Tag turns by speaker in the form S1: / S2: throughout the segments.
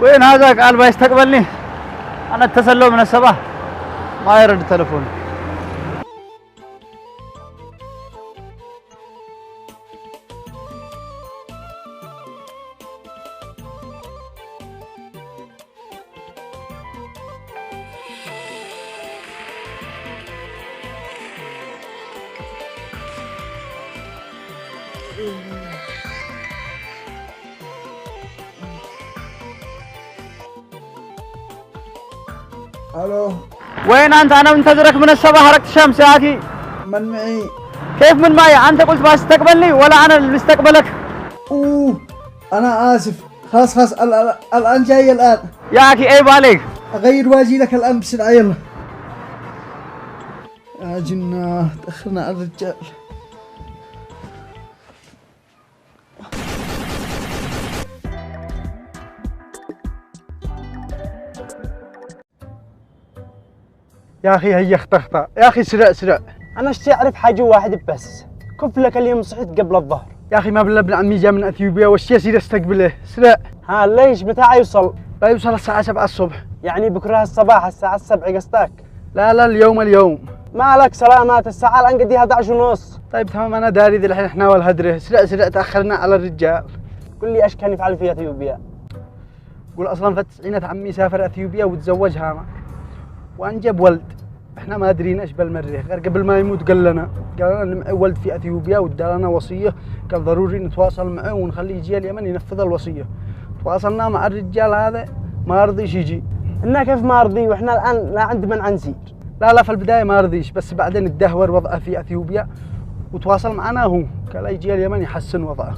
S1: وين هذا قال بيستقبلني؟ أنا اتصل له من الصباح ما يرد تلفوني.
S2: الو
S1: وين أنت؟ أنا منتظرك من الصباح حركت الشمس يا أخي.
S2: من معي؟
S1: كيف من معي؟ أنت قلت ما تستقبلني ولا أنا اللي استقبلك؟
S2: اوه انا اسف، خلاص الان جاي الان.
S1: يا أخي عيب عليك.
S2: اغير واجي لك الان بسرعه يلا. يا جنة تاخرنا على الرجال.
S3: يا اخي هي اختخطه يا اخي سرع.
S4: انا اشتي اعرف حاجه واحده بس، كيف لك اليوم صحيت قبل الظهر؟
S3: يا اخي ما بالله ابن عمي جاء من اثيوبيا وش يصير استقبله سرع.
S4: ها ليش متى يوصل؟
S3: بيوصل الساعه 7 الصبح.
S4: يعني بكره الصباح الساعه 7 قصدك؟
S3: لا اليوم.
S4: مالك سلامات، الساعه الان قد 11 ونص.
S3: طيب تمام انا داري ذي الحين احنا والهدره سرع تاخرنا على الرجال.
S4: قل لي ايش كان يفعل في اثيوبيا؟
S3: قول اصلا في التسعينات عمي سافر اثيوبيا وتزوجها وانجب ولد. احنا ما ادرينا ايش بالمريخ غير قبل ما يموت قال لنا معي ولد في اثيوبيا وادى لنا وصيه كان ضروري نتواصل معه ونخليه يجي اليمن ينفذ الوصيه. تواصلنا مع الرجال هذا ما رضيش يجي.
S4: إنه كيف ما رضي واحنا الان لا عند من عنزير؟
S3: لا في البدايه ما رضيش بس بعدين اتدهور وضعه في اثيوبيا وتواصل معنا هو قال يجي اليمن يحسن وضعه.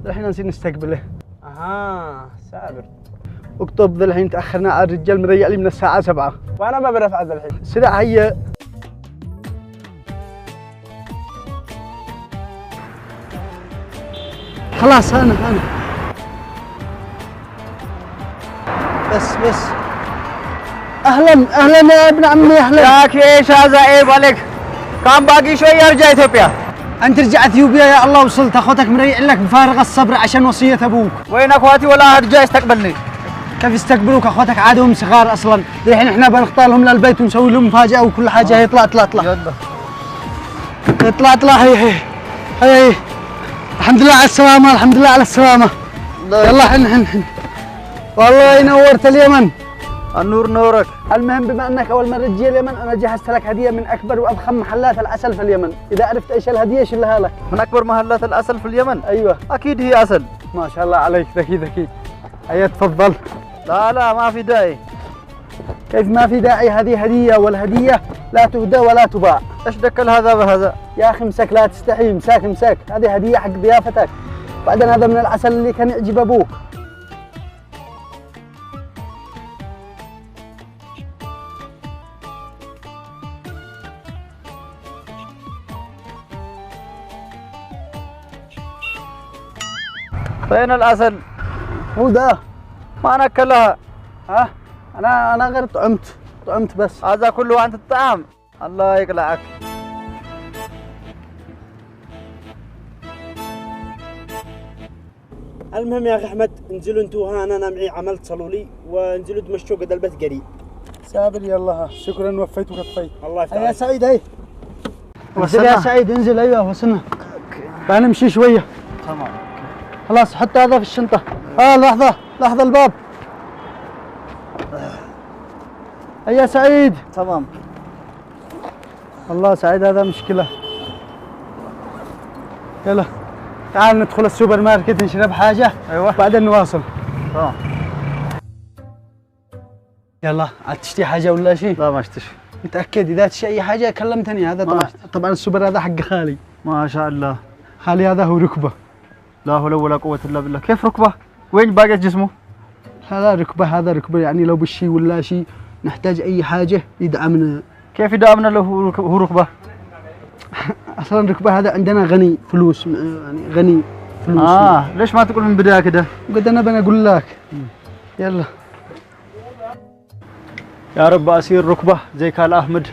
S3: الحين نصير نستقبله.
S4: اها سابر.
S3: اكتب ذا الحين تاخرنا على الرجال مريق لي من الساعه 7
S4: وانا ما برفع ذا الحين.
S3: سرع هيا. خلاص انا بس اهلا يا ابن عمي اهلا.
S1: يا أخي إيش هذا عيب عليك. كان باقي شوية أرجع إثيوبيا.
S3: انت ترجع اثيوبيا يا الله وصلت. اخوتك مريع لك بفارغ الصبر عشان وصيه ابوك.
S1: وين أخواتي ولا رجع يستقبلني؟
S3: كيف يستقبلوك اخوتك عادهم صغار اصلا. الحين احنا بنختارهم للبيت ونسوي لهم مفاجاه وكل حاجه. هي اطلع
S1: يلا
S3: اطلع هي الحمد لله على السلامه يلا حن والله نورت اليمن.
S1: النور نورك.
S3: المهم بما انك اول مره تجي اليمن انا جهزت لك هديه من اكبر واضخم محلات العسل في اليمن. اذا عرفت ايش الهديه شيلها لك.
S1: من أكبر محلات العسل في اليمن؟
S3: ايوه
S1: أكيد هي عسل.
S3: ما شاء الله عليك ذكي. هيا تفضل.
S1: لا ما في داعي.
S3: كيف ما في داعي؟ هذه هديه والهديه لا تهدى ولا تباع.
S1: ايش دكل هذا بهذا؟
S3: يا اخي امسك لا تستحي. مساك هذه هديه حق ضيافتك. بعدين هذا من العسل اللي كان يعجب ابوك.
S1: فين العسل؟
S3: هو ده
S1: ما ناكلها.
S3: ها انا غير طعمت بس.
S1: هذا كله عن الطعام. الله يقلعك.
S4: المهم يا اخي احمد انزلوا انتوا، ها انا معي عمل تصلوا لي وانزلوا تمشوا قد البيت قريب.
S3: سابر يلا ها. شكرا وفيت وكفيت.
S4: الله يفتح
S3: يا
S4: عليك.
S3: سعيد هي انزل يا سعيد انزل. ايوه وصلنا. بنمشي شويه.
S1: تمام
S3: خلاص حط هذا في الشنطه. لحظه الباب. يا سعيد.
S1: تمام.
S3: والله سعيد هذا مشكله. يلا تعال ندخل السوبر ماركت نشرب حاجه.
S1: ايوه
S3: بعدين نواصل.
S1: تمام.
S3: يلا عاد تشتري حاجه ولا شيء؟
S1: لا ما اشتري.
S3: متاكد؟ اذا تشتري اي حاجه كلمتني. هذا طبعا السوبر هذا حق خالي.
S1: ما شاء الله.
S3: خالي هذا هو ركبه.
S1: لا حول ولا قوة الا بالله. كيف ركبه؟ وين باقي جسمه؟
S3: هذا ركبه يعني لو بالشيء ولا شيء نحتاج اي حاجه يدعمنا.
S1: كيف يدعمنا لو هو ركبه؟
S3: اصلا ركبه هذا عندنا غني فلوس يعني غني فلوس.
S1: ليش ما تقول من البدايه كده؟
S3: قد انا بنقول لك. يلا
S1: يا رب اصير ركبه زي كال احمد.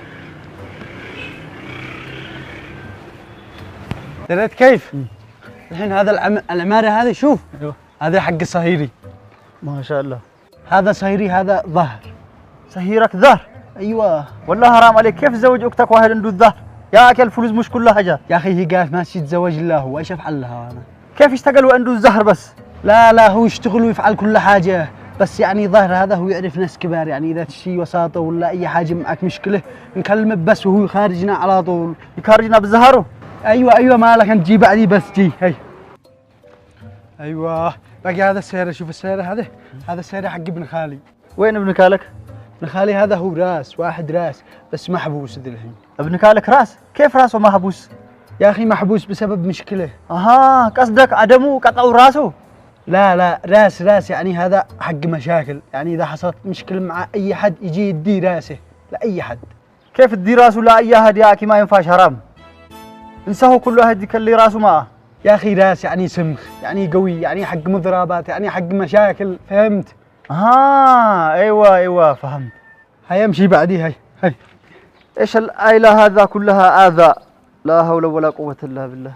S3: دريت كيف؟ الحين هذا العماره هذه شوف.
S1: ايوه
S3: هذا حق صهيري.
S1: ما شاء الله.
S3: هذا صهيري هذا ظهر.
S1: سهيرك ظهر.
S3: ايوه
S1: والله حرام عليك، كيف تزوج اختك واحد عنده الظهر؟ يا اكل فلوس مش كلها حاجه.
S3: يا اخي هي قالت ما تتزوج الا هو، ايش افعل لها انا؟
S1: كيف يشتغل وعنده الزهر بس؟
S3: لا هو يشتغل ويفعل كل حاجه، بس يعني ظهر هذا هو يعرف ناس كبار، يعني اذا تشي وساطه ولا اي حاجه معك مشكله نكلمه بس وهو خارجنا على طول.
S1: يخرجنا بزهره.
S3: ايوه مالك انت، جي بعدي بس جي هي. ايوه باقي هذا السياره، شوف السياره هذا السياره حق ابن خالي.
S1: وين ابن خالك؟
S3: ابن خالي هذا هو راس واحد راس بس محبوس ذي الحين.
S1: ابن خالك راس؟ كيف راسه محبوس؟
S3: يا اخي محبوس بسبب مشكله.
S1: اها قصدك عدمه قطعوا راسه؟
S3: لا راس يعني هذا حق مشاكل، يعني اذا حصلت مشكله مع اي حد يجي يدي راسه لاي حد.
S1: كيف تدي راسه لاي احد يا اخي؟ ما ينفعش، حرام. انساه كل واحد يكلي راسه معه.
S3: يا اخي راس يعني سمخ، يعني قوي، يعني حق مضربات، يعني حق مشاكل، فهمت؟
S1: ايوه فهمت.
S3: هيا امشي بعدي هي.
S1: ايش الآلة هذا كلها آذى، لا حول ولا قوة الا بالله.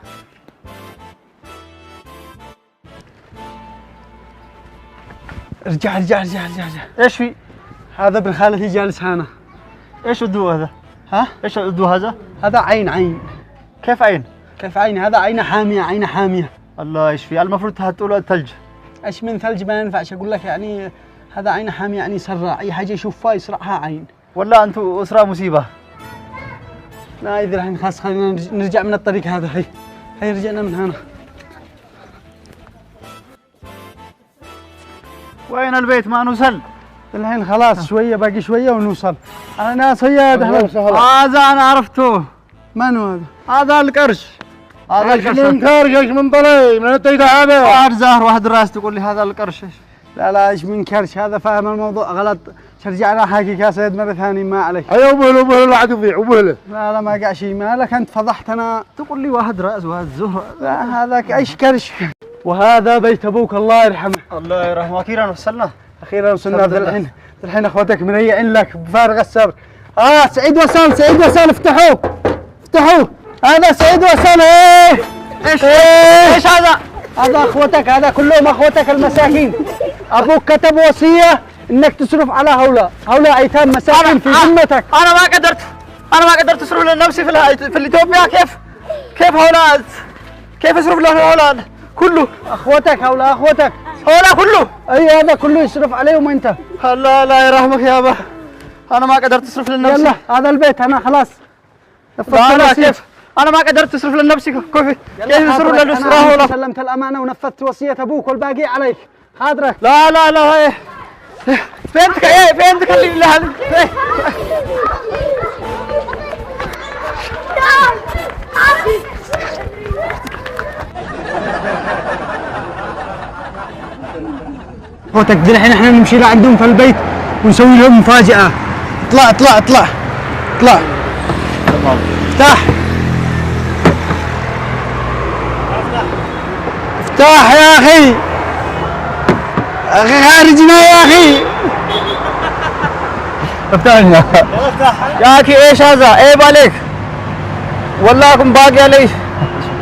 S3: رجع
S1: ايش في؟
S3: هذا ابن خالتي جالس هنا.
S1: ايش الضوء هذا؟
S3: ها؟
S1: ايش الضوء هذا؟
S3: هذا عين.
S1: كيف عين؟
S3: كيف عين؟ هذا عينه حامية.
S1: الله يشفي، المفروض تحطوا له الثلج.
S3: ايش من ثلج ما ينفعش، اقول لك يعني هذا عينه حامية، يعني يسرع اي حاجة يشوفها يسرعها عين.
S1: والله انتم أسرة مصيبة.
S3: لا إذا الحين خلاص خلينا نرجع من الطريق هذا. هي رجعنا من هنا.
S1: وين البيت؟ ما نوصل
S3: الحين خلاص شوية، باقي شوية ونوصل. أنا ناس ويا
S1: هذا أنا عرفته.
S3: من هو هذا؟
S1: هذا القرش. هذا القرش
S2: من خارج، ايش من طلع من انت هذا؟
S1: واحد زهر واحد راس تقول لي هذا القرش.
S3: لا ايش من كرش، هذا فاهم الموضوع غلط. رجعنا حاجك يا سيد مرة ثانية، ما عليك.
S2: ايوه وبهله لا عاد يضيع وبهله.
S3: لا ما قاع شيء، مالك انت فضحتنا.
S1: تقول لي واحد راس واحد زهر.
S3: لا هذاك ايش كرش. وهذا بيت ابوك الله يرحمه.
S1: الله يرحمه. اخيرا وصلنا.
S3: اخيرا وصلنا. الحين اخوتك منيعين لك بفارغ الصبر. سعيد وصل افتحوه. هذا سعيد وصل.
S1: ايش هذا؟
S3: هذا اخوتك، هذا كلهم اخوتك المساكين. ابوك كتب وصيه انك تصرف على هؤلاء ايتام مساكين في ذمتك.
S1: انا ما قدرت اصرف لنفسي في الاثيوبيا. كيف هؤلاء؟ كيف اصرف لهؤلاء كله؟
S3: اخوتك هؤلاء اخوتك.
S1: هؤلاء كله؟
S3: اي هذا كله يصرف عليهم انت.
S1: الله لا يرحمك يا ابا، انا ما قدرت اصرف لنفسي.
S3: يلا هذا البيت انا خلاص.
S1: لا كيف؟ انا ما قدرت اصرف لنفسي. كيف يصرف للاسره؟
S3: انا سلمت الامانه ونفذت وصيه ابوك والباقي عليك. حاضرك.
S1: لا فهمتك اللي هذا.
S3: اخوتك الحين احنا نمشي لعندهم في البيت ونسوي لهم مفاجأة. اطلع افتح يا اخي خارجنا يا اخي.
S1: افتحنا يا اخي. ايش هذا؟ عيب عليك والله. كم باقي علي؟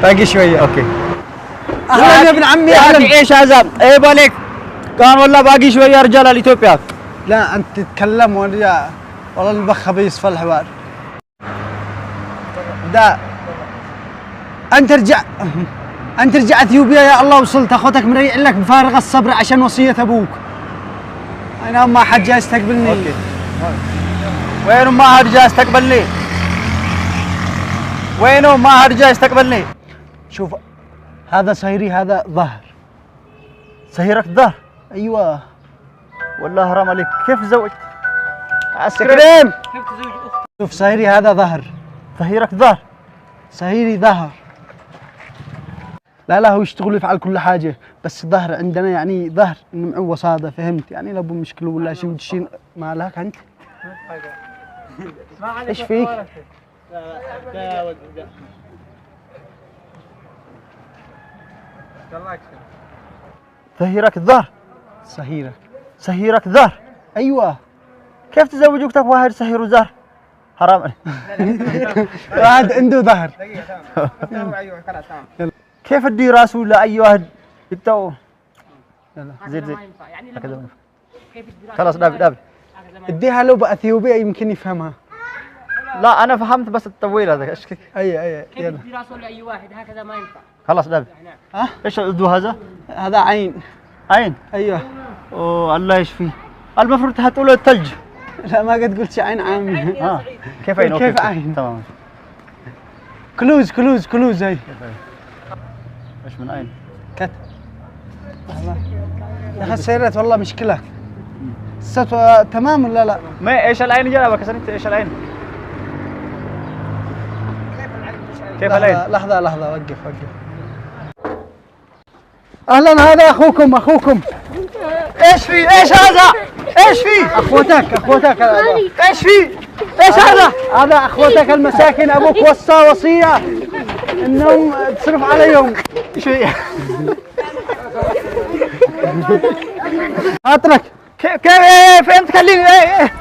S3: باقي شوية.
S1: اوكي.
S3: اهلا يا ابن عمي.
S1: يا اخي ايش هذا؟ عيب عليك. كان والله باقي شوية رجال الاثيوبيا.
S3: لا انت تتكلم والله البخ بيصفى الحوار. دا انت رجع اثيوبيا يا الله. وصلت اخوتك مريع لك بفارغ الصبر عشان وصية ابوك. انا ما حد جاي يستقبلني.
S1: اوكي. وين ما حد جاي يستقبلني؟
S3: شوف هذا صهيري هذا ظهر.
S1: صهيرك ظهر؟
S3: ايوه.
S1: والله حرام عليك، كيف تزوجت؟
S3: عسكريم كيف تزوج اختك؟ شوف صهيري هذا ظهر.
S1: صهيرك ظهر؟
S3: صهيري ظهر. لا هو يشتغل يفعل كل حاجه، بس ظهر عندنا يعني ظهر معوه صاده، فهمت؟ يعني لو مشكله ولا شيء وتشين. مالك انت؟ ايش فيك؟
S1: صهيرك الظهر؟ صهيرك ظهر؟
S3: ايوه.
S1: كيف تزوج اختك واحد صهير وظهر؟ حرام عليك.
S3: واحد عنده ظهر.
S1: كيف ادي راسه لاي واحد يقطعه؟
S3: يلا
S1: زيد خلاص دابي
S3: اديها له باثيوبيا يمكن يفهمها.
S1: لا انا فهمت بس التطويل هذا ايش
S3: اي
S5: كيف
S3: يلا
S5: الدراسة لأي واحد هكذا ما ينفع.
S1: خلاص دابي.
S3: ها
S1: ايش العضو هذا؟
S3: هذا عين.
S1: عين.
S3: ايوه.
S1: اوه الله يشفيه. المفروض تحطوا له الثلج.
S3: لا ما قد قلت عين عامي.
S1: كيف عين؟
S3: كيف عين؟
S1: تمام.
S3: كلوز هي.
S1: ايش من عين؟
S3: كت. يا اخي السيارات والله مشكلة. تمام ولا لا؟
S1: ما ايش العين جابك يا سنت؟ ايش العين؟ كيف العين؟
S3: لحظة وقف. اهلا هذا اخوكم.
S1: ايش في؟ ايش هذا؟ ايش في؟
S3: اخوتك
S1: ايش في؟ ايش هذا؟
S3: هذا اخوتك المساكين، ابوك وصى وصية انهم تصرف عليهم.
S1: ايش في؟
S3: اترك.
S1: كيف فين تكلمني؟